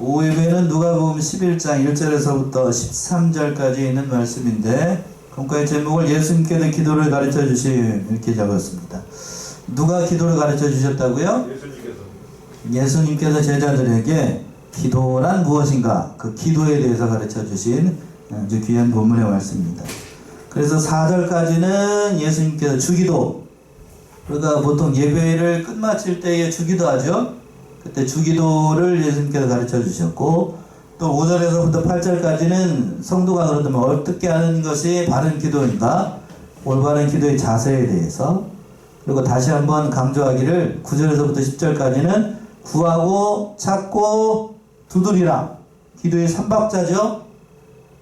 예배는 누가복음 11장 1절에서부터 13절까지 있는 말씀인데 본과의 제목을 예수님께서 기도를 가르쳐 주심 이렇게 적었습니다. 누가 기도를 가르쳐 주셨다고요? 예수님께서 제자들에게 기도란 무엇인가 그 기도에 대해서 가르쳐 주신 아주 귀한 본문의 말씀입니다. 그래서 4절까지는 예수님께서 주기도, 우리가 보통 예배를 끝마칠 때에 주기도 하죠. 그때 주기도를 예수님께서 가르쳐 주셨고, 또 5절에서부터 8절까지는 성도가 그러면 어떻게 하는 것이 바른 기도인가, 올바른 기도의 자세에 대해서, 그리고 다시 한번 강조하기를 9절에서부터 10절까지는 구하고 찾고 두드리라. 기도의 3박자죠.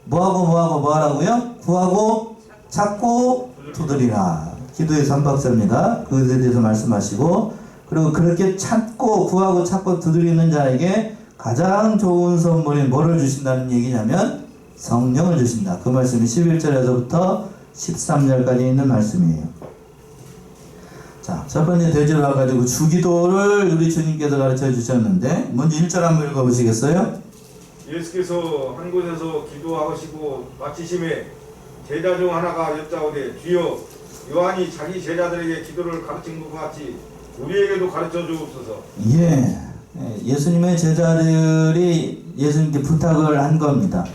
뭐 하라고요? 구하고 찾고 두드리라. 기도의 3박자입니다. 그것에 대해서 말씀하시고, 그리고 그렇게 찾고 구하고 찾고 두드리는 자에게 가장 좋은 선물이 뭐를 주신다는 얘기냐면 성령을 주신다. 그 말씀이 11절에서부터 13절까지 있는 말씀이에요. 자, 첫 번째 대제로 와가지고 주기도를 우리 주님께서 가르쳐 주셨는데, 먼저 1절 한번 읽어보시겠어요? 예수께서 한 곳에서 기도하시고 마치심에 제자 중 하나가 여짜오되 주여, 요한이 자기 제자들에게 기도를 가르친 것 같이 우리에게도 가르쳐 주옵소서. 예수님의 제자들이 예수님께 부탁을 한 겁니다.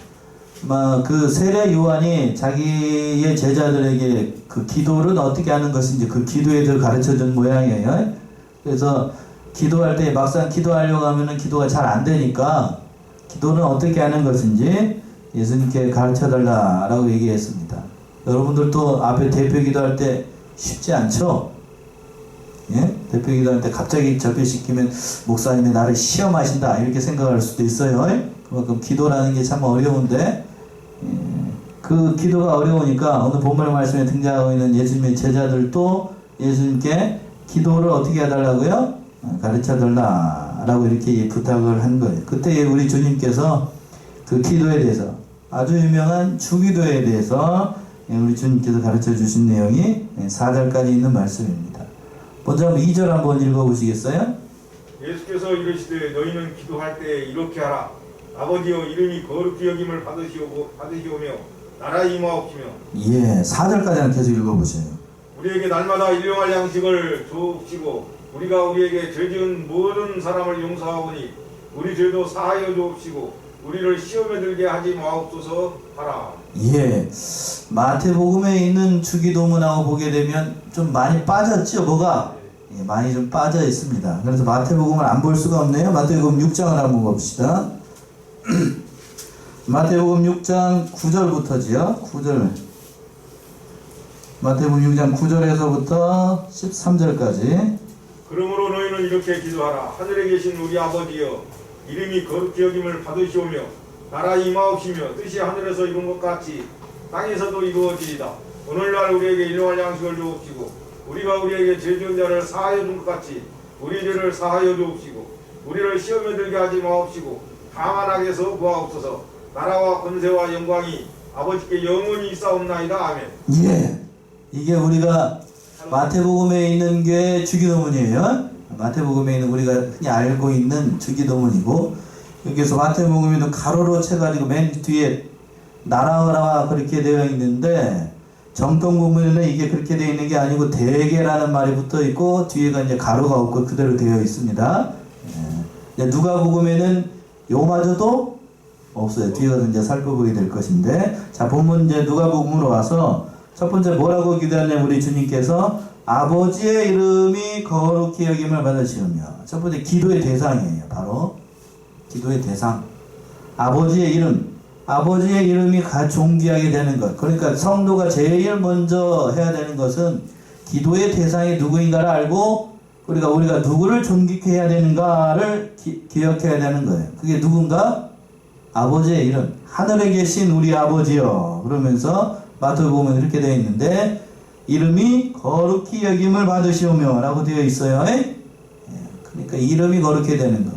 그 세례 요한이 자기의 제자들에게 그 기도를 어떻게 하는 것인지 그 기도에 대해 가르쳐 준 모양이에요. 그래서 기도할 때 막상 기도하려고 하면은 기도가 잘 안 되니까 기도는 어떻게 하는 것인지 예수님께 가르쳐 달라라고 얘기했습니다. 여러분들도 앞에 대표 기도할 때 쉽지 않죠? 예? 대표 기도할 때 갑자기 접배시키면 목사님이 나를 시험하신다 이렇게 생각할 수도 있어요. 그만큼 기도라는 게 참 어려운데, 그 기도가 어려우니까 오늘 본문의 말씀에 등장하고 있는 예수님의 제자들도 예수님께 기도를 어떻게 해달라고요? 가르쳐 달라라고 이렇게 부탁을 한 거예요. 그때 우리 주님께서 그 기도에 대해서, 아주 유명한 주기도에 대해서 우리 주님께서 가르쳐 주신 내용이 4절까지 있는 말씀입니다. 먼저 한번 2절 한번 읽어보시겠어요? 예수께서 이르시되 너희는 기도할 때 이렇게 하라. 아버지여, 이름이 거룩히 여김을 받으시오며 나라 임하옵시며. 4절까지는 계속 읽어보세요. 우리에게 날마다 일용할 양식을 주옵시고 우리가 우리에게 죄 지은 모든 사람을 용서하오니 우리 죄도 사하여 주옵시고 우리를 시험에 들게 하지 마옵소서 하라. 마태복음에 있는 주기도문하고 보게 되면 좀 많이 빠졌죠, 뭐가? 많이 좀 빠져 있습니다. 그래서 마태복음을 안 볼 수가 없네요. 마태복음 6장을 한번 봅시다. 마태복음 6장 9절부터지요. 9절. 마태복음 6장 9절에서부터 13절까지. 그러므로 너희는 이렇게 기도하라. 하늘에 계신 우리 아버지여, 이름이 거룩히 여김을 받으시오며 나라 임하옵시며 뜻이 하늘에서 이룬 것 같이 땅에서도 이루어지이다. 오늘날 우리에게 일용할 양식을 주옵시고 우리가 우리에게 죄 지은 자를 사하여 준 것 같이 우리 죄를 사하여 주옵시고 우리를 시험에 들게 하지 마옵시고 다만 악에서 구하옵소서. 나라와 권세와 영광이 아버지께 영원히 있사옵나이다. 아멘. 이게 우리가 마태복음에 있는 게 주기도문이에요. 마태복음에 있는 우리가 흔히 알고 있는 주기도문이고, 여기서 마태복음에도 가로로 쳐가지고 맨 뒤에 나라와 그렇게 되어 있는데, 정통본문에는 이게 그렇게 되어 있는 게 아니고 대개라는 말이 붙어 있고 뒤에가 이제 가로가 없고 그대로 되어 있습니다. 누가복음에는 요마저도 없어요. 뒤에가 이제 살펴보게 될 것인데, 자, 본문 이제 누가복음으로 와서 첫 번째 뭐라고 기도하냐면 우리 주님께서 아버지의 이름이 거룩히 여김을 받으시오며, 첫 번째 기도의 대상이에요. 바로 기도의 대상, 아버지의 이름, 아버지의 이름이 존귀하게 되는 것. 그러니까 성도가 제일 먼저 해야 되는 것은 기도의 대상이 누구인가를 알고 우리가 누구를 존귀케 해야 되는가를 기억해야 되는 거예요. 그게 누군가? 아버지의 이름, 하늘에 계신 우리 아버지여. 그러면서 마태복음은 이렇게 되어 있는데 이름이 거룩히 여김을 받으시오며 라고 되어 있어요. 그러니까 이름이 거룩히 되는 것.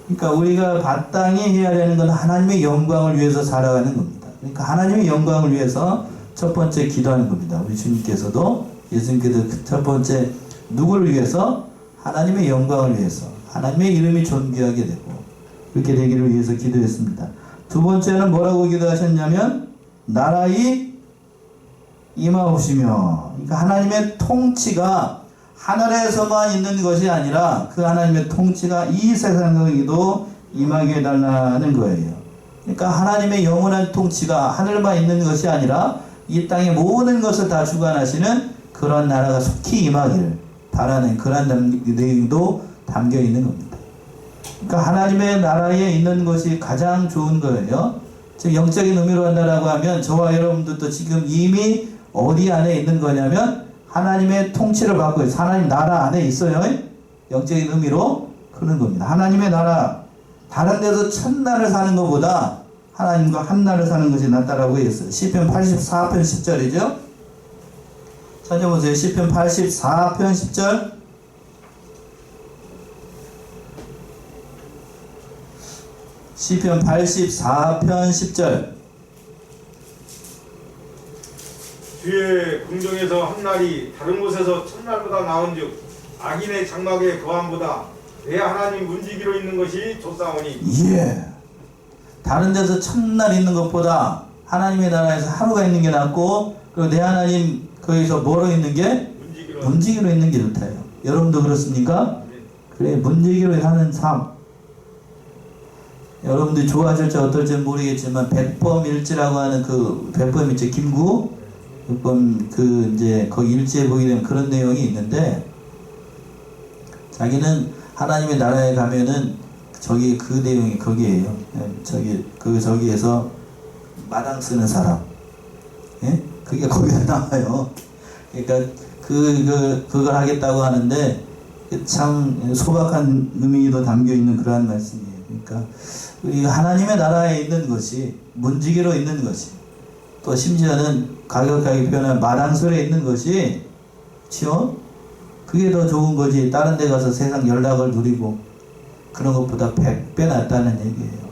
그러니까 우리가 마땅히 해야 되는 건 하나님의 영광을 위해서 살아가는 겁니다. 그러니까 하나님의 영광을 위해서 첫 번째 기도하는 겁니다. 우리 주님께서도, 예수님께서 첫 번째 누구를 위해서? 하나님의 영광을 위해서, 하나님의 이름이 존귀하게 되고, 그렇게 되기를 위해서 기도했습니다. 두 번째는 뭐라고 기도하셨냐면 나라의 임하옵시며, 그러니까 하나님의 통치가 하늘에서만 있는 것이 아니라 그 하나님의 통치가 이 세상에도 임하게 해달라는 거예요. 그러니까 하나님의 영원한 통치가 하늘만 있는 것이 아니라 이 땅의 모든 것을 다 주관하시는 그런 나라가 속히 임하기를 바라는 그런 내용도 담겨 있는 겁니다. 그러니까 하나님의 나라에 있는 것이 가장 좋은 거예요. 즉 영적인 의미로 한다라고 하면 저와 여러분들도 지금 이미 어디 안에 있는 거냐면 하나님의 통치를 받고 있어요. 하나님 나라 안에 있어요. 영적인 의미로 그런 겁니다. 하나님의 나라, 다른 데서 천날을 사는 것보다 하나님과 한 날을 사는 것이 낫다라고 했어요. 시편 84편 10절이죠. 찾아보세요. 시편 84편 10절. 시편 84편 10절. 주의 궁정에서 한 날이 다른 곳에서 천날보다 나은즉 악인의 장막의 거함보다 내 하나님 문지기로 있는 것이 좋사오니. 예. 다른 데서 천날 있는 것보다 하나님의 나라에서 하루가 있는 게 낫고, 그리고 내 하나님 거기서 뭐로 있는 게? 문지기로 있는 게 좋다요. 여러분도 그렇습니까? 네. 그래, 문지기로 사는 삶. 여러분들이 좋아하실지 어떨지는 모르겠지만 백범일지라고 하는 그 백범일지 김구 백범 그 이제 거기 일지에 보게 되면 그런 내용이 있는데, 자기는 하나님의 나라에 가면은 저기 그 내용이 거기에요. 저기에서 마당 쓰는 사람, 예? 그게 거기에 나와요. 그러니까 그걸 하겠다고 하는데 참 소박한 의미도 담겨 있는 그러한 말씀이에요. 그러니까 우리 하나님의 나라에 있는 것이, 문지기로 있는 것이, 또 심지어는 가격하게 표현한 마당설에 있는 것이, 그렇죠? 그게 더 좋은 거지. 다른 데 가서 세상 연락을 누리고 그런 것보다 100배 낫다는 얘기예요.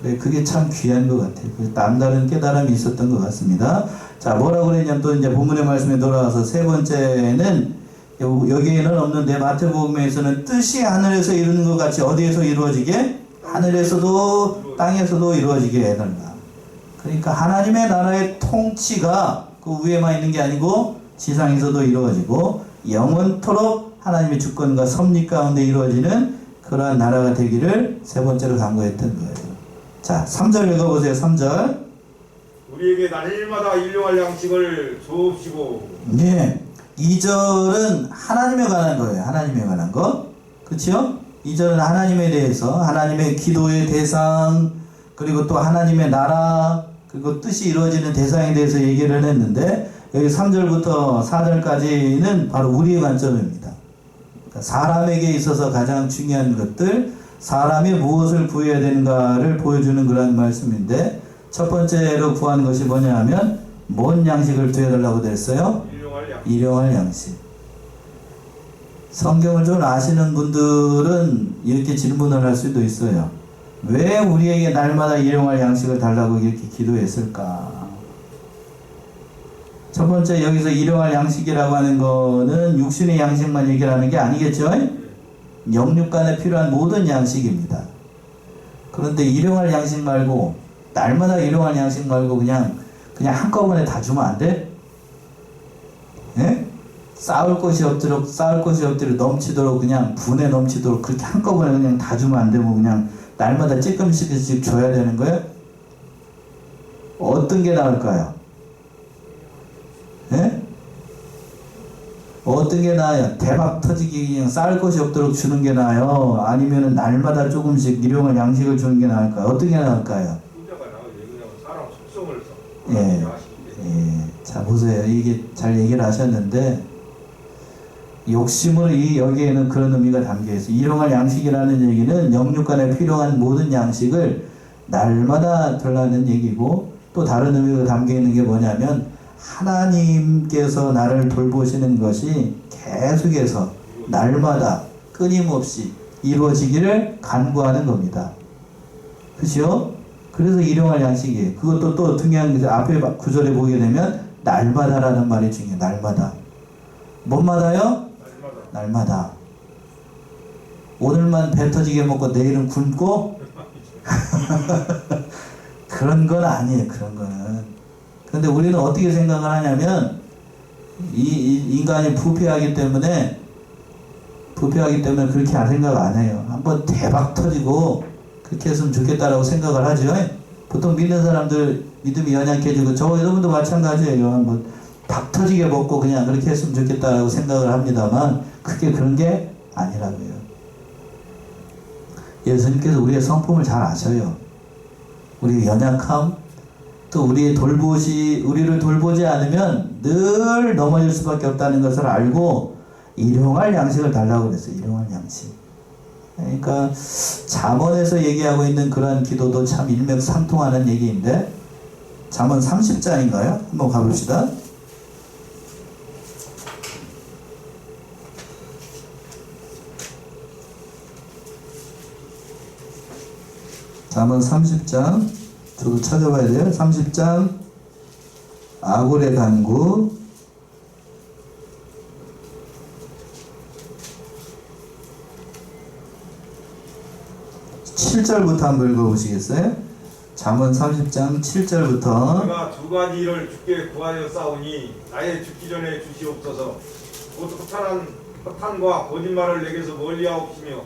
그래, 그게 참 귀한 것 같아요. 그래서 남다른 깨달음이 있었던 것 같습니다. 자, 뭐라고 그랬냐면 또 이제 본문의 말씀에 돌아와서 세 번째는 여기에는 없는데 마태복음에서는 뜻이 하늘에서 이루는 것 같이 어디에서 이루어지게? 하늘에서도 땅에서도 이루어지게 해달라. 그러니까 하나님의 나라의 통치가 그 위에만 있는 게 아니고 지상에서도 이루어지고 영원토록 하나님의 주권과 섭리 가운데 이루어지는 그러한 나라가 되기를 세 번째로 강구했던 거예요. 자, 3절 읽어보세요. 3절. 우리에게 날마다 일용할 양식을 주옵시고. 예. 2절은 하나님에 관한 거예요. 하나님에 관한 거. 그렇죠? 2절은 하나님에 대해서, 하나님의 기도의 대상, 그리고 또 하나님의 나라, 그리고 뜻이 이루어지는 대상에 대해서 얘기를 했는데, 여기 3절부터 4절까지는 바로 우리의 관점입니다. 그러니까 사람에게 있어서 가장 중요한 것들, 사람이 무엇을 구해야 되는가를 보여주는 그런 말씀인데, 첫 번째로 구하는 것이 뭐냐 하면 뭔 양식을 구해달라고 됐어요? 일용할 양식. 성경을 좀 아시는 분들은 이렇게 질문을 할 수도 있어요. 왜 우리에게 날마다 일용할 양식을 달라고 이렇게 기도했을까? 첫 번째, 여기서 일용할 양식이라고 하는 거는 육신의 양식만 얘기하는 게 아니겠죠? 영육간에 필요한 모든 양식입니다. 그런데 일용할 양식 말고, 날마다 일용할 양식 말고 그냥 한꺼번에 다 주면 안 돼? 예? 쌓을 것이 없도록 넘치도록, 그냥 분에 넘치도록 그렇게 한꺼번에 그냥 다 주면 안 되고 그냥 날마다 조금씩 줘야 되는 거예요? 어떤 게 나을까요? 예? 어떤 게 나아요? 대박 터지기 그냥 쌓을 것이 없도록 주는 게 나아요? 아니면 날마다 조금씩 일용할 양식을 주는 게 나을까요? 어떤 게 나을까요? 사람 속성을 예. 자, 보세요. 이게 잘 얘기를 하셨는데, 욕심으로 여기에는 그런 의미가 담겨 있어요. 일용할 양식이라는 얘기는 영육간에 필요한 모든 양식을 날마다 달라는 얘기고, 또 다른 의미가 담겨 있는 게 뭐냐면, 하나님께서 나를 돌보시는 것이 계속해서 날마다 끊임없이 이루어지기를 간구하는 겁니다. 그렇죠? 그래서 일용할 양식이에요. 그것도 또 중요한 게 앞에 구절에 보게 되면 날마다라는 말이 중요해요. 날마다. 뭔마다요? 날마다. 오늘만 배 터지게 먹고 내일은 굶고 그런 건 아니에요. 그런 거는. 근데 우리는 어떻게 생각을 하냐면 인간이 부패하기 때문에 그렇게 생각 안 해요. 한번 대박 터지고 그렇게 했으면 좋겠다라고 생각을 하죠. 보통 믿는 사람들 믿음이 연약해지고 여러분도 마찬가지예요. 한번 박 터지게 먹고 그냥 그렇게 했으면 좋겠다라고 생각을 합니다만 그게 그런 게 아니라고요. 예수님께서 우리의 성품을 잘 아셔요. 우리의 연약함, 또 우리를 돌보지 않으면 늘 넘어질 수밖에 없다는 것을 알고 일용할 양식을 달라고 그랬어요. 일용할 양식. 그러니까 잠언에서 얘기하고 있는 그러한 기도도 참 일맥상통하는 얘기인데 잠언 30장인가요? 한번 가봅시다. 잠언 30장 저도 찾아봐야 돼요. 30장 아골의 간구 7절부터 한번 읽어보시겠어요? 잠언 30장 7절부터 내가 두 가지 일을 주께 구하여 싸우니 나의 죽기 전에 주시옵소서. 곧 허탄과 거짓말을 내게서 멀리하옵시며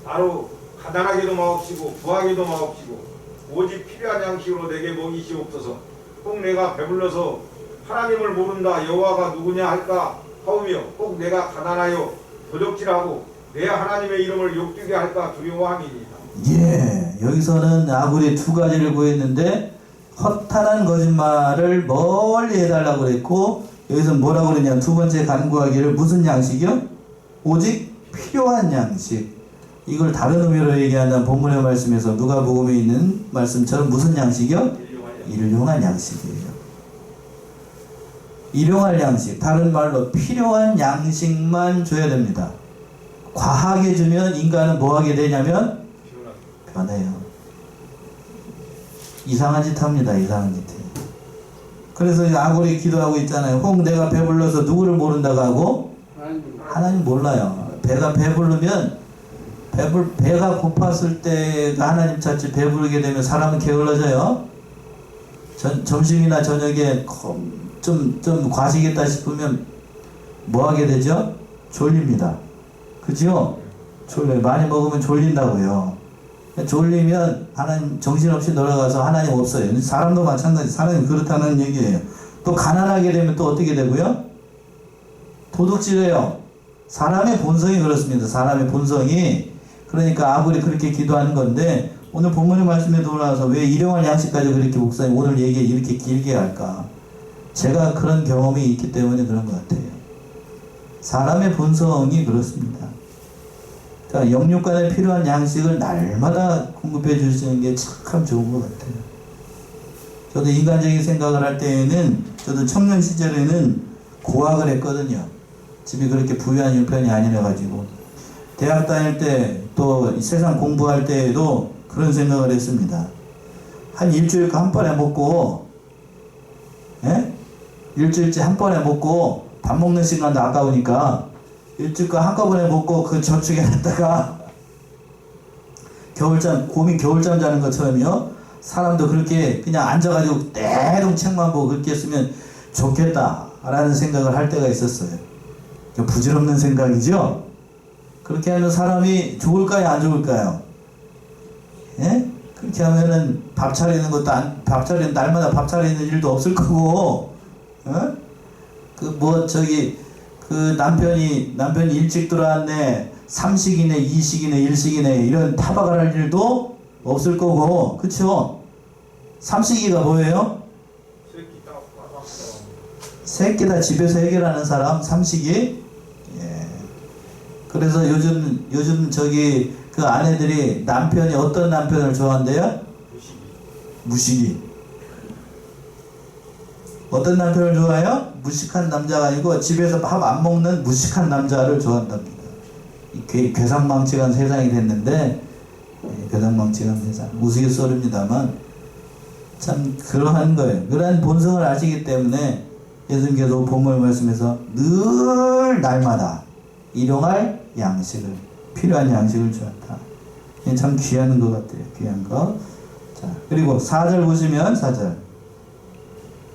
나로 가난하게도 마옵시고 부하게도 마옵시고 오직 필요한 양식으로 내게 먹이시옵소서. 꼭 내가 배불러서 하나님을 모른다 여호와가 누구냐 할까 하오며 꼭 내가 가난하여 도적질하고 내 하나님의 이름을 욕되게 할까 두려워함이니이다. 예, 여기서는 아굴이 두 가지를 구했는데 허탄한 거짓말을 멀리 해달라고 그랬고 여기서 뭐라고 그러냐 두 번째 간구하기를 무슨 양식이요? 오직 필요한 양식. 이걸 다른 의미로 얘기한다면 본문의 말씀에서 누가복음에 있는 말씀처럼 무슨 양식이요? 일용할 양식이에요. 일용할 양식, 다른 말로 필요한 양식만 줘야 됩니다. 과하게 주면 인간은 뭐하게 되냐면 변해요. 이상한 짓 합니다. 이상한 짓 해요. 그래서 아골이 기도하고 있잖아요. 혹 내가 배불러서 누구를 모른다고 하고 하나님 몰라요. 배가 배부르면 배가 고팠을 때가 하나님 찾지 배부르게 되면 사람은 게을러져요. 점심이나 저녁에 좀 과식했다 싶으면 뭐 하게 되죠? 졸립니다. 그죠? 졸려요. 많이 먹으면 졸린다고요. 졸리면 하나님 정신없이 돌아가서 하나님 없어요. 사람도 마찬가지. 사람이 그렇다는 얘기예요. 또 가난하게 되면 또 어떻게 되고요? 도둑질해요. 사람의 본성이 그렇습니다. 사람의 본성이. 그러니까 아굴이 그렇게 기도하는 건데 오늘 본문의 말씀에 돌아와서 왜 일용할 양식까지 그렇게 목사님 오늘 얘기 이렇게 길게 할까? 제가 그런 경험이 있기 때문에 그런 것 같아요. 사람의 본성이 그렇습니다. 그러니까 영육간에 필요한 양식을 날마다 공급해 주시는 게 참 좋은 것 같아요. 저도 인간적인 생각을 할 때에는 저도 청년 시절에는 고학을 했거든요. 집이 그렇게 부유한 형편이 아니라 가지고 대학 다닐 때 또 세상 공부할 때에도 그런 생각을 했습니다. 한 일주일간 한 번에 먹고 일주일째 한 번에 먹고 밥 먹는 시간도 아까우니까 일주일간 한꺼번에 먹고 그 저축해놨다가 겨울잠 자는 것처럼요. 사람도 그렇게 그냥 앉아가지고 대동 책만 보고 그렇게 했으면 좋겠다라는 생각을 할 때가 있었어요. 부질없는 생각이죠. 그렇게 하면 사람이 좋을까요? 안 좋을까요? 예? 그렇게 하면은 밥 차리는 것도 날마다 밥 차리는 일도 없을 거고, 남편이 일찍 들어왔네, 3식이네, 2식이네, 1식이네, 이런 타박을 할 일도 없을 거고, 그쵸? 3식이가 뭐예요? 새끼 다 집에서 해결하는 사람, 3식이? 그래서 요즘 그 아내들이 남편이 어떤 남편을 좋아한대요? 무식이. 어떤 남편을 좋아해요? 무식한 남자가 아니고 집에서 밥 안 먹는 무식한 남자를 좋아한답니다. 괴상망측한 세상이 됐는데, 괴상망측한 세상. 우스갯소리입니다만 참 그러한 거예요. 그러한 본성을 아시기 때문에 예수님께서 본문의 말씀에서 늘 날마다 일용할 양식을 필요한 양식을 주었다. 이게 참 귀한 것 같아요. 귀한 거. 자, 그리고 4절 보시면 4절.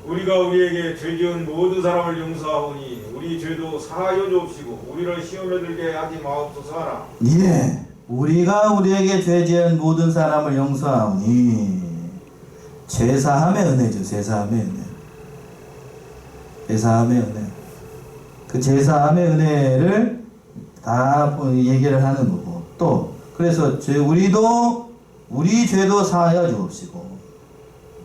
우리가 우리에게 죄 지은 모든 사람을 용서하오니 우리 죄도 사하여 주옵시고 우리를 시험에 들게 하지 마옵소서 하라. 예. 우리가 우리에게 죄 지은 모든 사람을 용서하오니 죄사함의 은혜죠. 죄사함의 은혜. 죄사함의 은혜. 그 죄사함의 은혜를 다 얘기를 하는 거고, 또 그래서 우리 죄도 사하여 주옵시고,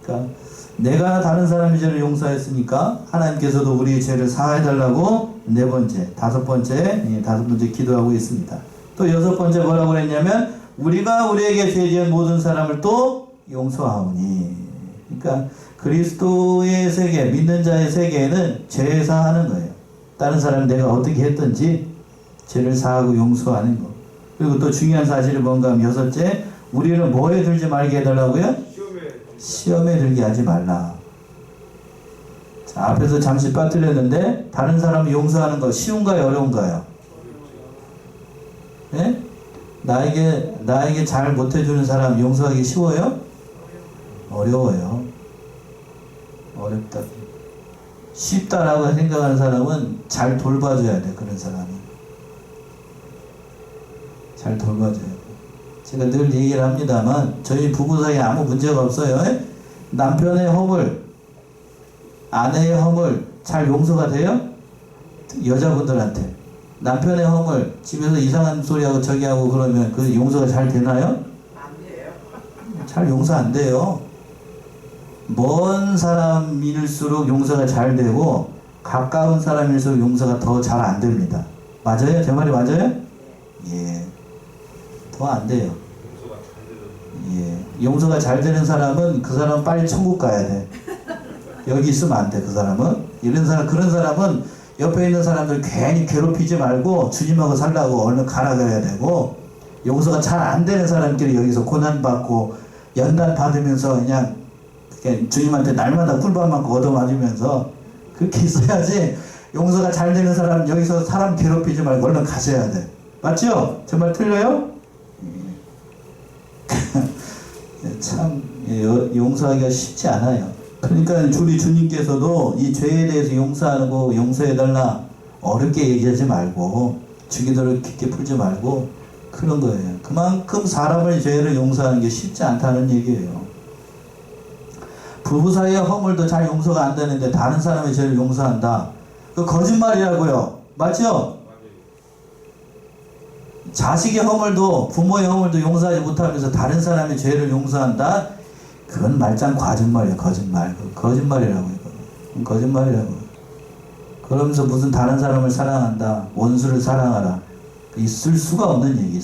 그러니까 내가 다른 사람의 죄를 용서했으니까 하나님께서도 우리의 죄를 사하여 달라고 네 번째, 다섯 번째 기도하고 있습니다. 또 여섯 번째 뭐라고 그랬냐면 우리가 우리에게 죄 지은 모든 사람을 또 용서하오니. 그러니까 그리스도의 세계, 믿는 자의 세계에는 죄 사하는 거예요. 다른 사람 내가 어떻게 했든지 죄를 사하고 용서하는 거. 그리고 또 중요한 사실이 뭔가 하면 여섯째, 우리를 뭐에 들지 말게 해달라고요? 시험에 들게 하지 말라. 자, 앞에서 잠시 빠뜨렸는데 다른 사람을 용서하는 거 쉬운가요? 어려운가요? 네? 나에게 잘 못해주는 사람 용서하기 쉬워요? 어려워요. 어렵다. 쉽다라고 생각하는 사람은 잘 돌봐줘야 돼. 그런 사람은 잘 돌봐줘야 돼. 제가 늘 얘기를 합니다만 저희 부부 사이에 아무 문제가 없어요. 남편의 허물, 아내의 허물 잘 용서가 돼요? 여자분들한테 남편의 허물, 집에서 이상한 소리하고 저기하고 그러면 그 용서가 잘 되나요? 안 돼요. 잘 용서 안 돼요. 먼 사람일수록 용서가 잘 되고 가까운 사람일수록 용서가 더 잘 안 됩니다. 맞아요? 제 말이 맞아요? 예. 더 안 돼요. 예. 용서가 잘 되는 사람은 그 사람은 빨리 천국 가야 돼. 여기 있으면 안 돼. 그 사람은. 그런 사람은 옆에 있는 사람들 괜히 괴롭히지 말고 주님하고 살라고 얼른 가라 그래야 되고, 용서가 잘 안 되는 사람끼리 여기서 고난받고 연단 받으면서 그냥 주님한테 날마다 꿀밤 맞고 얻어맞으면서 그렇게 있어야지. 용서가 잘 되는 사람은 여기서 사람 괴롭히지 말고 얼른 가셔야 돼. 맞죠? 정말 틀려요? 참 용서하기가 쉽지 않아요. 그러니까 우리 주님께서도 이 죄에 대해서 용서하고 용서해달라 어렵게 얘기하지 말고 주기도를 깊게 풀지 말고 그런 거예요. 그만큼 사람의 죄를 용서하는 게 쉽지 않다는 얘기예요. 부부 사이의 허물도 잘 용서가 안 되는데 다른 사람의 죄를 용서한다. 그 거짓말이라고요. 맞죠? 자식의 허물도 부모의 허물도 용서하지 못하면서 다른 사람의 죄를 용서한다? 그건 말짱 거짓말이에요. 거짓말이라고 이거. 거짓말이라고. 그러면서 무슨 다른 사람을 사랑한다, 원수를 사랑하라. 있을 수가 없는 얘기.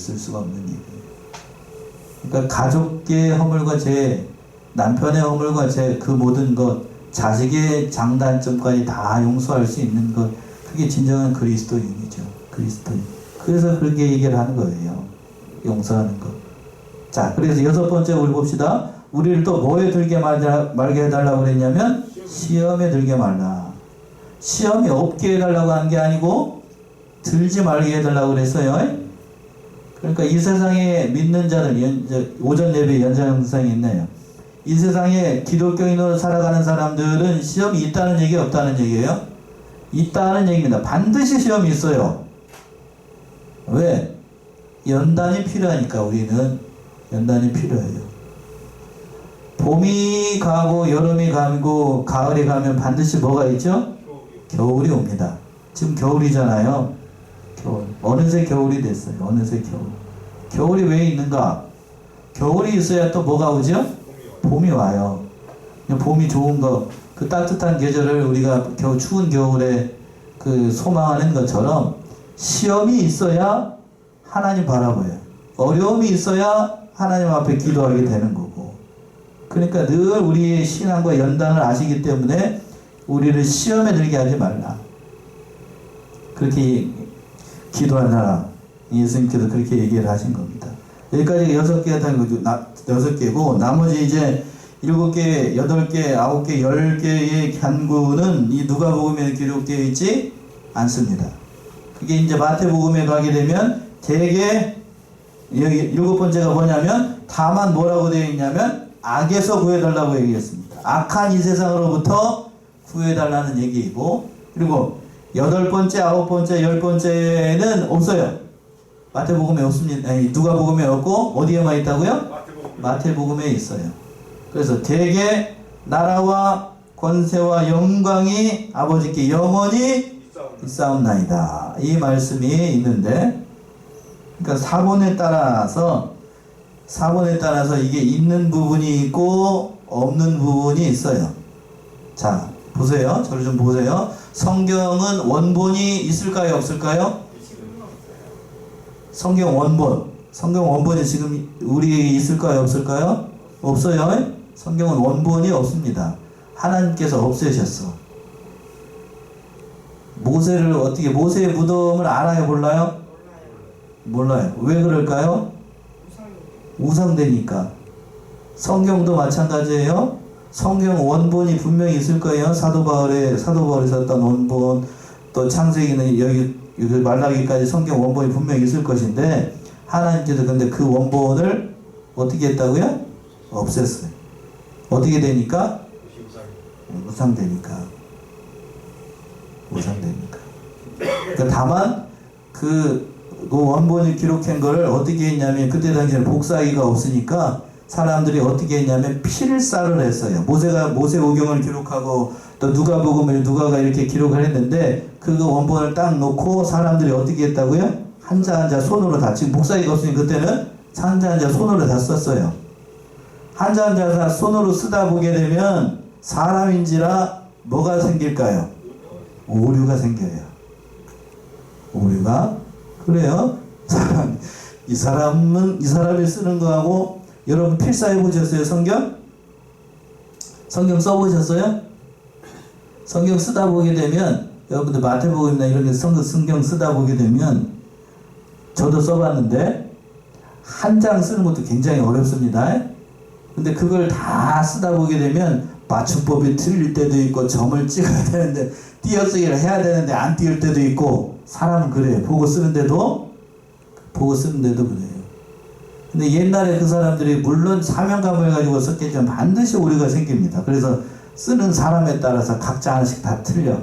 그러니까 가족의 허물과 죄, 남편의 허물과 죄, 그 모든 것, 자식의 장단점까지 다 용서할 수 있는 것, 그게 진정한 그리스도인이죠. 그리스도인. 그래서 그렇게 얘기를 하는 거예요. 용서하는 것. 자, 그래서 여섯 번째 우리 봅시다. 우리를 또 뭐에 들게 말게 해달라고 그랬냐면 시험에 들게 말라. 시험이 없게 해달라고 한 게 아니고 들지 말게 해달라고 그랬어요. 그러니까 이 세상에 믿는 자들, 오전 예배 연장 영상이 있네요. 이 세상에 기독교인으로 살아가는 사람들은 시험이 있다는 얘기 없다는 얘기예요? 있다는 얘기입니다. 반드시 시험이 있어요. 왜? 연단이 필요하니까. 우리는 연단이 필요해요. 봄이 가고 여름이 가고 가을이 가면 반드시 뭐가 있죠? 겨울이 옵니다. 지금 겨울이잖아요. 겨울. 어느새 겨울이 됐어요. 어느새 겨울. 겨울이 왜 있는가? 겨울이 있어야 또 뭐가 오죠? 봄이 와요. 봄이 좋은 거, 그 따뜻한 계절을 우리가 추운 겨울에 그 소망하는 것처럼 시험이 있어야 하나님 바라봐요. 어려움이 있어야 하나님 앞에 기도하게 되는 거고. 그러니까 늘 우리의 신앙과 연단을 아시기 때문에 우리를 시험에 들게 하지 말라. 그렇게 기도하느라 예수님께서 그렇게 얘기를 하신 겁니다. 여기까지 6개고 나머지 이제 7개, 8개, 9개, 10개의 간구는 이 누가복음에 기록되어 있지 않습니다. 그게 이제 마태복음에 가게 되면 대개 여기 7번째가 뭐냐면 다만 뭐라고 되어 있냐면 악에서 구해달라고 얘기했습니다. 악한 이 세상으로부터 구해달라는 얘기이고, 그리고 8번째, 9번째, 10번째는 없어요. 마태복음에 없습니다. 아니, 누가복음에 없고 어디에만 있다고요? 마태복음에 있어요. 그래서 대개 나라와 권세와 영광이 아버지께 영원히 있사옵나이다. 이 말씀이 있는데, 그러니까 사본에 따라서 이게 있는 부분이 있고 없는 부분이 있어요. 자, 보세요. 저를 좀 보세요. 성경은 원본이 있을까요? 없을까요? 성경 원본이 지금 우리 있을까요? 없을까요? 없어요. 성경은 원본이 없습니다. 하나님께서 없애셨어. 모세의 무덤을 알아요? 몰라요? 몰라요. 왜 그럴까요? 우상되니까. 성경도 마찬가지예요. 성경 원본이 분명히 있을 거예요. 사도 바울이 썼던 원본, 또 창세기는 여기 말라기까지 성경 원본이 분명히 있을 것인데, 하나님께서 근데 그 원본을 어떻게 했다고요? 없앴어요. 어떻게 되니까? 우상되니까. 그러니까 다만 그 원본이 기록한 거를 어떻게 했냐면, 그때 당시에는 복사기가 없으니까 사람들이 어떻게 했냐면 필사를 했어요. 모세오경을 기록하고 또 누가가 이렇게 기록을 했는데, 그거 원본을 딱 놓고 사람들이 어떻게 했다고요? 한자 한자 손으로 다, 지금 복사기가 없으니까 그때는 한자 한자 손으로 다 썼어요. 한자 한자 손으로 쓰다 보게 되면 사람인지라 뭐가 생길까요? 오류가 생겨요. 오류가. 그래요. 이 사람이 쓰는 거하고, 여러분 필사해 보셨어요? 성경 써보셨어요? 성경 쓰다 보게 되면, 여러분들 마태복음이나 이런 게 성경 쓰다 보게 되면, 저도 써봤는데 한 장 쓰는 것도 굉장히 어렵습니다. 근데 그걸 다 쓰다 보게 되면 맞춤법이 틀릴 때도 있고, 점을 찍어야 되는데 띄어쓰기를 해야 되는데 안 띄울 때도 있고, 사람은 그래요. 보고 쓰는데도 그래요. 근데 옛날에 그 사람들이 물론 사명감을 가지고 썼겠지만 반드시 오류가 생깁니다. 그래서 쓰는 사람에 따라서 각자 하나씩 다 틀려.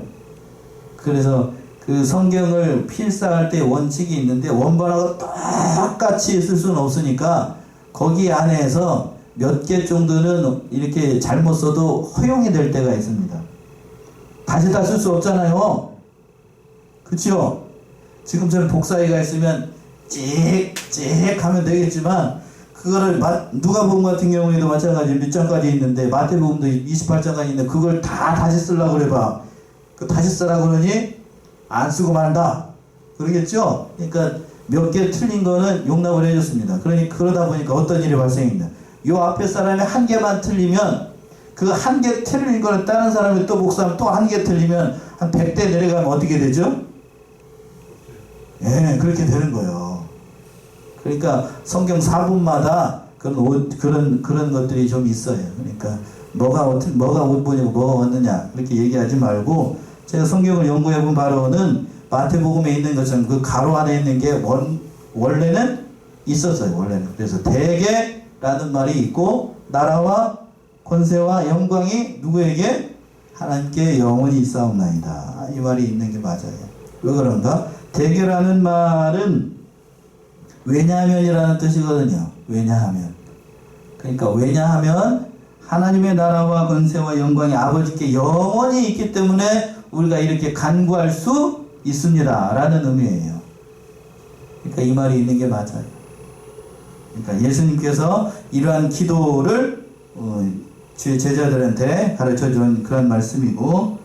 그래서 그 성경을 필사할 때 원칙이 있는데, 원본하고 똑같이 쓸 수는 없으니까 거기 안에서 몇 개 정도는 이렇게 잘못 써도 허용이 될 때가 있습니다. 다시 다 쓸 수 없잖아요. 그치요? 지금처럼 복사기가 있으면 찍찍 하면 되겠지만, 그거를 누가복음 같은 경우에도 마찬가지 몇 장까지 있는데, 마태복음도 28장까지 있는데 그걸 다 다시 쓰려고 그래봐. 그 다시 쓰라고 그러니 안 쓰고 만다. 그러겠죠? 그러니까 몇 개 틀린 거는 용납을 해줬습니다. 그러다 보니까 어떤 일이 발생합니다. 요 앞에 사람이 한 개만 틀리면, 그 한 개 틀린 거를 다른 사람이 또 복사하면 또 한 개 틀리면 한 100대 내려가면 어떻게 되죠? 예, 그렇게 되는 거예요. 그러니까 성경 사본마다 그런 것들이 좀 있어요. 그러니까 뭐가 원본이고 뭐가 왔느냐 그렇게 얘기하지 말고, 제가 성경을 연구해 본 바로는 마태복음에 있는 것처럼 그 가로 안에 있는 게 원래는 있었어요. 원래는. 그래서 대개라는 말이 있고, 나라와 권세와 영광이 누구에게? 하나님께 영원히 있사옵나이다. 이 말이 있는 게 맞아요. 왜 그런가? 대개라는 말은 왜냐하면이라는 뜻이거든요. 왜냐하면. 그러니까 왜냐하면 하나님의 나라와 권세와 영광이 아버지께 영원히 있기 때문에 우리가 이렇게 간구할 수 있습니다. 라는 의미예요. 그러니까 이 말이 있는 게 맞아요. 그러니까 예수님께서 이러한 기도를 주의 제자들한테 가르쳐주는 그런 말씀이고,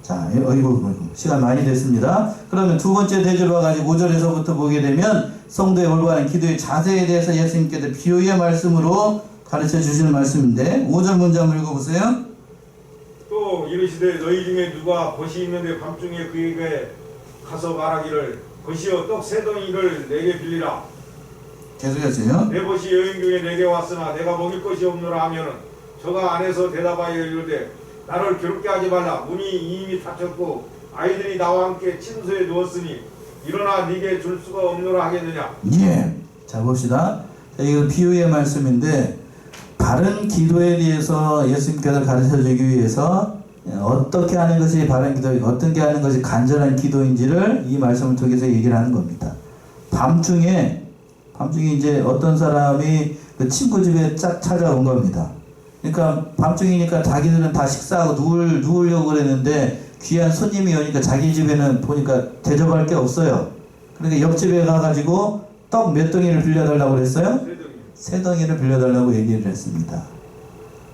자, 어이구, 시간 많이 됐습니다. 그러면 두 번째 대조로 와가지고 5절에서부터 보게 되면 성도의 올바른 기도의 자세에 대해서 예수님께서 비유의 말씀으로 가르쳐 주시는 말씀인데, 5절 문제 한번 읽어보세요. 또 이르시되 너희 중에 누가 벗이 있는데 밤중에 그에게 가서 말하기를 벗이여 떡 세 덩이를 내게 빌리라. 계속하세요. 내 벗이 여인 중에 내게 왔으나 내가 먹일 것이 없노라 하면은 저가 안에서 대답하여 이르되 나를 괴롭게 하지 말라. 문이 이미 닫혔고 아이들이 나와 함께 침소에 누웠으니 일어나 네게 줄 수가 없노라 하겠느냐. 예. 자, 봅시다. 자, 이거 비유의 말씀인데, 바른 기도에 대해서 예수님께서 가르쳐 주기 위해서 어떻게 하는 것이 바른 기도이고 어떻게 하는 것이 간절한 기도인지를 이 말씀을 통해서 얘기를 하는 겁니다. 밤중에 이제 어떤 사람이 그 친구 집에 쫙 찾아온 겁니다. 그러니까 밤중이니까 자기들은 다 식사하고 누우려고 그랬는데 귀한 손님이 오니까 자기 집에는 보니까 대접할 게 없어요. 그러니까 옆집에 가가지고 떡 몇 덩이를 빌려달라고 그랬어요? 세 덩이를 빌려달라고 얘기를 했습니다.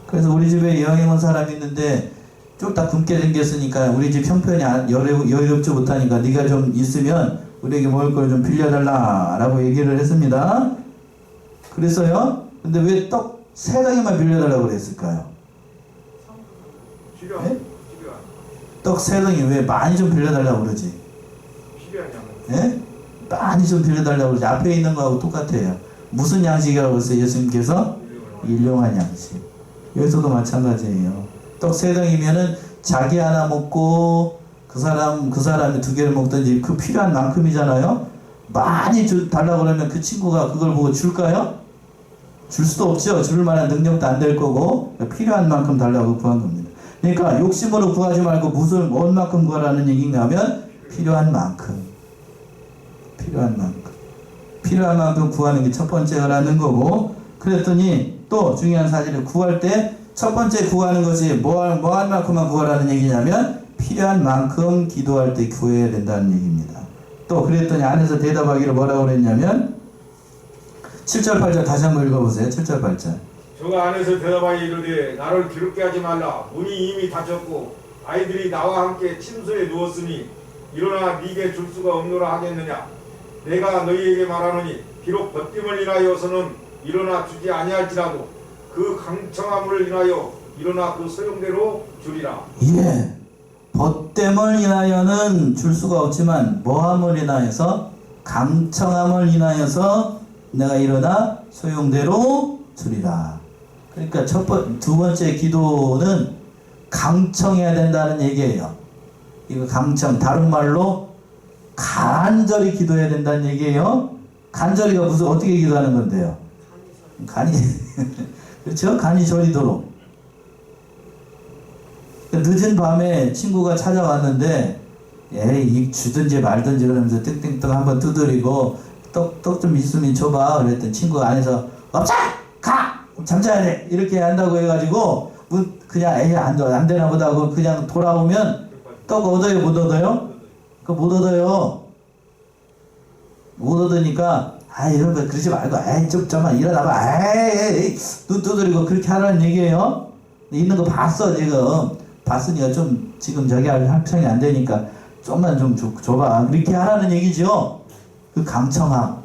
그래서 우리 집에 여행 온 사람이 있는데 쫄딱 굶게 생겼으니까 우리 집 형편이 여유롭지 못하니까 네가 좀 있으면 우리에게 먹을 걸 좀 빌려달라 라고 얘기를 했습니다. 그랬어요? 근데 왜 떡 세 덩이만 빌려달라고 그랬을까요? 네? 떡 세 덩이 왜 많이 좀 빌려달라고 그러지? 네? 많이 좀 빌려달라고 그러지. 앞에 있는 거하고 똑같아요. 무슨 양식이라고 했어요? 예수님께서? 일용한 양식. 여기서도 마찬가지예요. 떡 세 덩이면은 자기 하나 먹고 그 사람이 두 개를 먹든지 그 필요한 만큼이잖아요. 많이 달라고 그러면 그 친구가 그걸 보고 줄까요? 줄 수도 없죠. 줄 만한 능력도 안 될 거고 필요한 만큼 달라고 구한 겁니다. 그러니까 욕심으로 구하지 말고 뭔 만큼 구하라는 얘기인가 하면 필요한 만큼 구하는 게 첫 번째라는 거고, 그랬더니 또 중요한 사실은 구할 때 첫 번째 구하는 것이 뭐할 만큼만 구하라는 얘기냐면 필요한 만큼 기도할 때 구해야 된다는 얘기입니다. 또 그랬더니 안에서 대답하기를 뭐라고 그랬냐면 7절 8절 다시 한번 읽어보세요. 7절 8절. 저가 안에서 대답하여 이르되 나를 괴롭게 하지 말라. 문이 이미 닫혔고 아이들이 나와 함께 침소에 누웠으니 일어나 네게 줄 수가 없노라 하겠느냐. 내가 너희에게 말하노니 비록 벗김을 인하여서는 일어나 주지 아니할지라도 그 강청함을 인하여 일어나 그 소용대로 주리라. 예, 벗됨을 인하여는 줄 수가 없지만 뭐함을 인하여서 강청함을 인하여서 내가 일어나 소용대로 주리라. 그러니까 두 번째 기도는 강청해야 된다는 얘기예요. 이거 강청, 다른 말로 간절히 기도해야 된다는 얘기예요. 간절히가 무슨 어떻게 기도하는 건데요? 간이 그렇죠? 간이 저리도록. 늦은 밤에 친구가 찾아왔는데 에이 주든지 말든지 그러면서 땡땡땡 한번 두드리고 떡 좀 있으면 줘봐 그랬더니 친구가 안에서 없자! 가! 잠자야 돼! 이렇게 한다고 해가지고 그냥 에이 안 되나 보다 하고 그냥 돌아오면 떡 얻어요 못 얻어요? 그거 못 얻어요. 못 얻으니까 이런 거 그러지 말고 좀만 일어나봐 에이 눈 두드리고 그렇게 하라는 얘기예요. 있는 거 봤어 지금. 봤으니까 좀 지금 저기 할 형편이 안 되니까 좀만 좀 줘봐 그렇게 하라는 얘기죠. 그 강청함,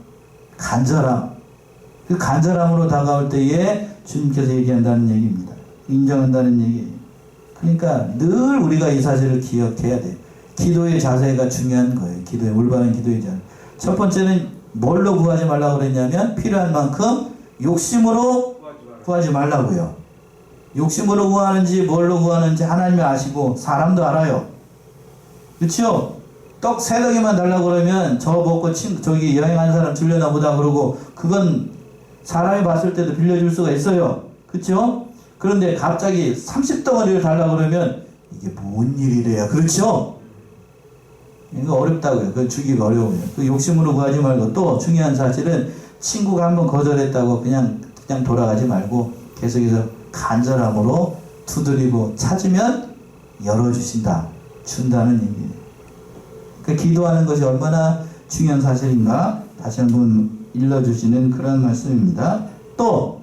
간절함, 그 간절함으로 다가올 때에 주님께서 얘기한다는 얘기입니다. 인정한다는 얘기예요. 그러니까 늘 우리가 이 사실을 기억해야 돼요. 기도의 자세가 중요한 거예요. 기도의 올바른 기도의 자세. 첫 번째는 뭘로 구하지 말라고 그랬냐면 필요한 만큼 욕심으로 구하지 말라고요. 욕심으로 구하는지 뭘로 구하는지 하나님이 아시고 사람도 알아요. 그렇죠? 떡 세 덩이만 달라고 그러면 저 먹고 저기 여행하는 사람 줄려나 보다 그러고 그건 사람이 봤을 때도 빌려줄 수가 있어요. 그렇죠? 그런데 갑자기 30덩어리를 달라고 그러면 이게 뭔 일이래요. 그렇죠? 이거 어렵다고요. 그건 주기가 어려워요. 그 욕심으로 구하지 말고 또 중요한 사실은 친구가 한번 거절했다고 그냥 돌아가지 말고 계속해서 간절함으로 두드리고 찾으면 열어주신다. 준다는 얘기예요. 그 기도하는 것이 얼마나 중요한 사실인가 다시 한번 일러주시는 그런 말씀입니다. 또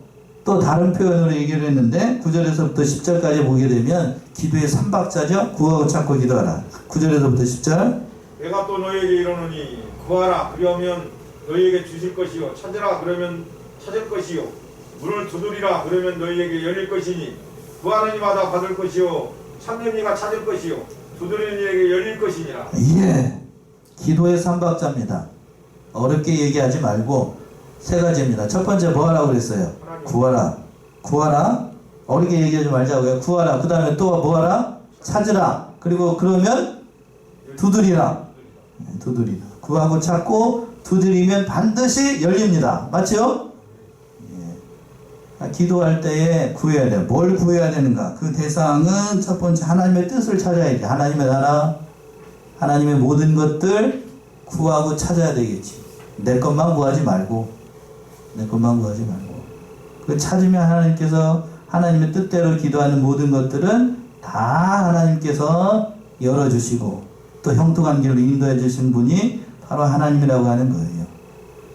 다른 표현으로 얘기를 했는데 9절에서부터 10절까지 보게 되면 기도의 3박자죠. 구하고 찾고 기도하라. 9절에서부터 10절. 내가 또 너희에게 이르노니 구하라 그러면 너희에게 주실 것이요 찾으라 그러면 찾을 것이요 문을 두드리라 그러면 너희에게 열릴 것이니 구하는 이마다 받을 것이요 찾는 이가 찾을 것이요 두드리는 이에게 열릴 것이니라. 예, 기도의 3박자입니다. 어렵게 얘기하지 말고 세 가지입니다. 첫 번째 뭐 하라고 그랬어요? 구하라. 어렵게 얘기하지 말자고요. 구하라. 그 다음에 또 뭐 하라? 찾으라. 그리고 그러면 두드리라. 구하고 찾고 두드리면 반드시 열립니다. 맞죠? 기도할 때에 구해야 돼요. 뭘 구해야 되는가? 그 대상은 첫 번째 하나님의 뜻을 찾아야지. 하나님의 나라, 하나님의 모든 것들 구하고 찾아야 되겠지. 내 것만 구하지 말고. 그 찾으면 하나님께서 하나님의 뜻대로 기도하는 모든 것들은 다 하나님께서 열어주시고 또 형통한 길로 인도해 주신 분이 바로 하나님이라고 하는 거예요.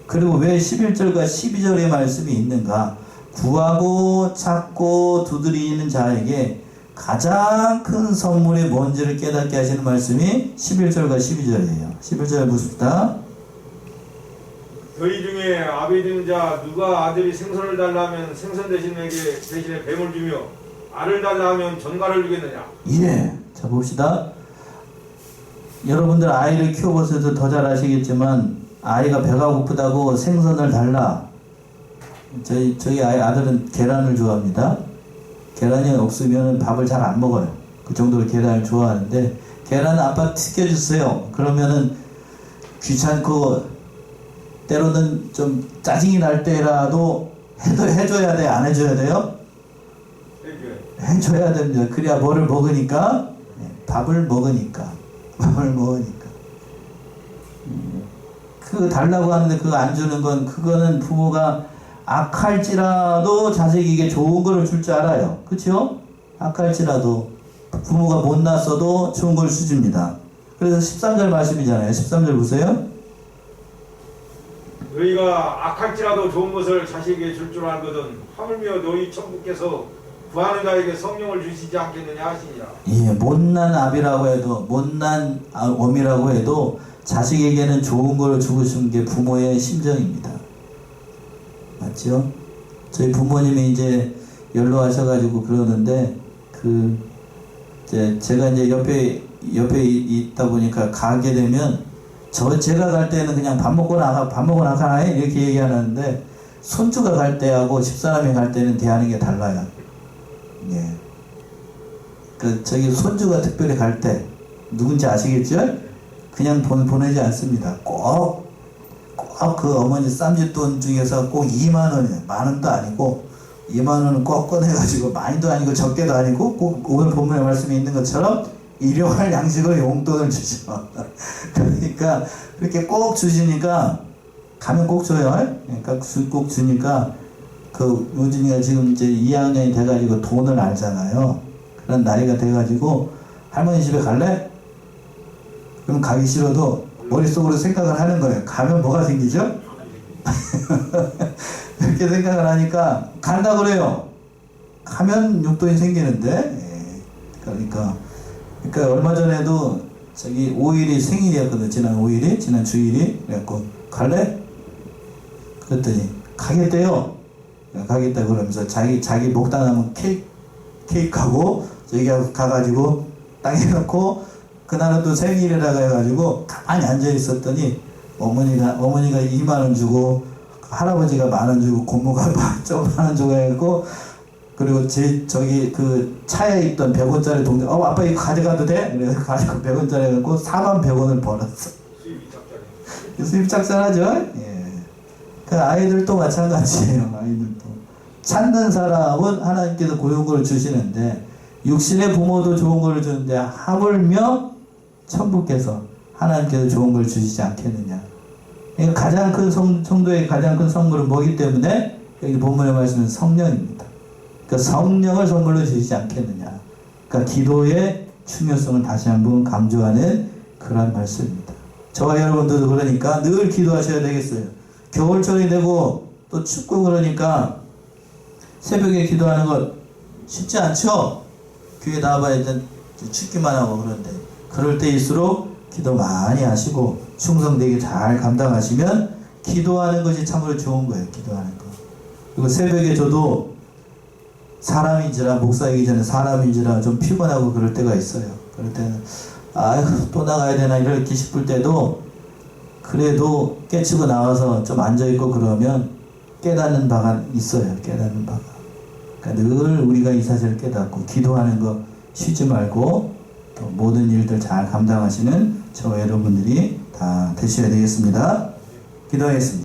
그리고 왜 11절과 12절의 말씀이 있는가? 구하고 찾고 두드리는 자에게 가장 큰 선물이 뭔지를 깨닫게 하시는 말씀이 11절과 12절이에요. 11절 보십시다. 너희 중에 아비 된 자 누가 아들이 생선을 달라면 생선 대신에 뱀을 주며 알을 달라면 전갈을 주겠느냐? 예. 자 봅시다. 여러분들 아이를 키워보셔서 더 잘 아시겠지만 아이가 배가 고프다고 생선을 달라. 저희 아들은 계란을 좋아합니다. 계란이 없으면 밥을 잘 안 먹어요. 그 정도로 계란을 좋아하는데 계란 아빠 튀겨주세요. 그러면은 귀찮고 때로는 좀 짜증이 날 때라도 해줘야 돼? 안 해줘야 돼요? 해줘야 됩니다. 그래야 뭐를 먹으니까? 밥을 먹으니까. 그거 달라고 하는데 그거 안 주는 건 그거는 부모가 악할지라도 자식에게 좋은 거를 줄 줄 알아요. 그쵸? 악할지라도 부모가 못났어도 좋은 걸 주줍니다. 그래서 13절 말씀이잖아요. 13절 보세요. 너희가 악할지라도 좋은 것을 자식에게 줄 줄 알거든 하물며 너희 천부께서 구하는 자에게 성령을 주시지 않겠느냐 하시니라. 예, 못난 아비라고 해도 못난 어미라고 해도 자식에게는 좋은 걸 주고 싶은 게 부모의 심정입니다. 맞죠? 저희 부모님이 이제 연로하셔가지고 그러는데 제가 이제 옆에 있다 보니까 가게 되면 제가 갈 때는 그냥 밥 먹고 나가나 이렇게 얘기하는데 손주가 갈 때하고 집사람이 갈 때는 대하는 게 달라요. 예. 저기 손주가 특별히 갈 때 누군지 아시겠죠? 그냥 보내지 않습니다. 꼭 그 어머니 쌈짓돈 중에서 꼭 2만원이에요. 만원도 아니고 2만원은 꼭 꺼내가지고 많이도 아니고 적게도 아니고 꼭 오늘 본문의 말씀에 있는 것처럼 일용할 양식으로 용돈을 주죠. 그러니까 그렇게 꼭 주시니까 가면 꼭 줘요. 그러니까 꼭 주니까 우진이가 지금 이제 2학년이 돼가지고 돈을 알잖아요. 그런 나이가 돼가지고 할머니 집에 갈래? 그럼 가기 싫어도 머릿속으로 생각을 하는 거예요. 가면 뭐가 생기죠? 그렇게 생각을 하니까 간다 그래요. 가면 용돈이 생기는데. 그러니까 얼마 전에도 저기 5일이 생일이었거든. 지난 5일이 지난 주일이. 그래갖고 갈래? 그랬더니 가겠대요. 가겠다 그러면서 자기 목다 남은 케이크하고 저기 가가지고 땅에 놓고 그날은 또 생일이라고 해가지고 가만히 앉아 있었더니 어머니가 2만원 주고 할아버지가 만원 주고 고모가 좀 만원 주고 해갖고 그리고 저기 차에 있던 100원짜리 동전 아빠 이거 가져가도 돼? 그래서 가지고 100원짜리 해갖고 4만 100원을 벌었어. 수입 작전하죠? 예. 그 아이들도 마찬가지예요. 아이들도 찾는 사람은 하나님께서 고운 걸 주시는데 육신의 부모도 좋은 걸 주는데 하물며 천부께서 하나님께서 좋은 걸 주시지 않겠느냐. 그러니까 가장 큰 성도의 가장 큰 선물은 뭐기 때문에 여기 본문의 말씀은 성령입니다. 그러니까 성령을 선물로 주시지 않겠느냐. 그러니까 기도의 중요성을 다시 한번 강조하는 그런 말씀입니다. 저와 여러분들도 그러니까 늘 기도하셔야 되겠어요. 겨울철이 되고 또 춥고 그러니까 새벽에 기도하는 것 쉽지 않죠? 교회 나와봐야 일단 춥기만 하고 그런데 그럴 때일수록 기도 많이 하시고 충성되게 잘 감당하시면 기도하는 것이 참으로 좋은 거예요. 기도하는 거. 그리고 새벽에 저도 사람인지라 목사이기 전에 사람인지라 좀 피곤하고 그럴 때가 있어요. 그럴 때는 또 나가야 되나 이렇게 싶을 때도 그래도 깨치고 나와서 좀 앉아있고 그러면 깨닫는 바가 있어요. 깨닫는 바가. 그러니까 늘 우리가 이 사실을 깨닫고 기도하는 거 쉬지 말고 또 모든 일들 잘 감당하시는 저와 여러분들이 다 되셔야 되겠습니다. 기도하겠습니다.